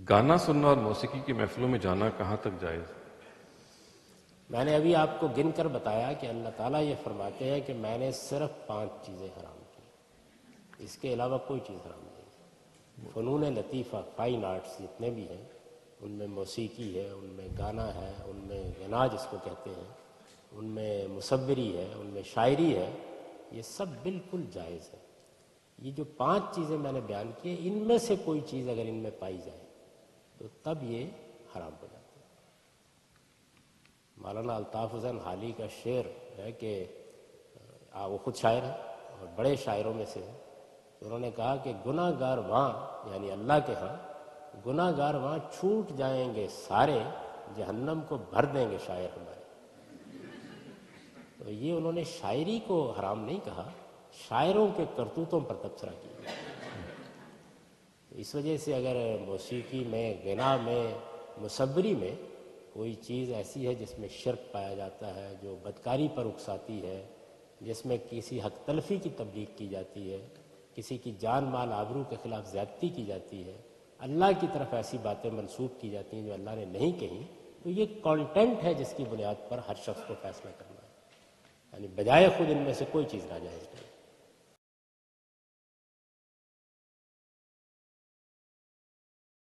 گانا سننا اور موسیقی کی محفلوں میں جانا کہاں تک جائز ہے؟ میں نے ابھی آپ کو گن کر بتایا کہ اللہ تعالیٰ یہ فرماتے ہیں کہ میں نے صرف 5 چیزیں حرام کی، اس کے علاوہ کوئی چیز حرام نہیں۔ فنون لطیفہ، فائن آرٹس جتنے بھی ہیں، ان میں موسیقی ہے، ان میں گانا ہے، ان میں غنا جس کو کہتے ہیں، ان میں مصوری ہے، ان میں شاعری ہے، یہ سب بالکل جائز ہے۔ یہ جو 5 چیزیں میں نے بیان کی، ان میں سے کوئی چیز اگر ان میں پائی جائے تو تب یہ حرام ہو جاتا ہے۔ مولانا الطاف حسین حالی کا شعر ہے کہ وہ خود شاعر ہیں اور بڑے شاعروں میں سے ہیں، انہوں نے کہا کہ گناہ گار وہاں، یعنی اللہ کے ہاں گناہ گار وہاں چھوٹ جائیں گے سارے، جہنم کو بھر دیں گے شاعر ہمارے۔ تو یہ انہوں نے شاعری کو حرام نہیں کہا، شاعروں کے کرتوتوں پر تبصرہ کیا۔ اس وجہ سے اگر موسیقی میں، غنا میں، مصوری میں کوئی چیز ایسی ہے جس میں شرک پایا جاتا ہے، جو بدکاری پر اکساتی ہے، جس میں کسی حق تلفی کی تبلیغ کی جاتی ہے، کسی کی جان مال آبرو کے خلاف زیادتی کی جاتی ہے، اللہ کی طرف ایسی باتیں منسوب کی جاتی ہیں جو اللہ نے نہیں کہی، تو یہ کانٹینٹ ہے جس کی بنیاد پر ہر شخص کو فیصلہ کرنا ہے، یعنی بجائے خود ان میں سے کوئی چیز ناجائز نہیں۔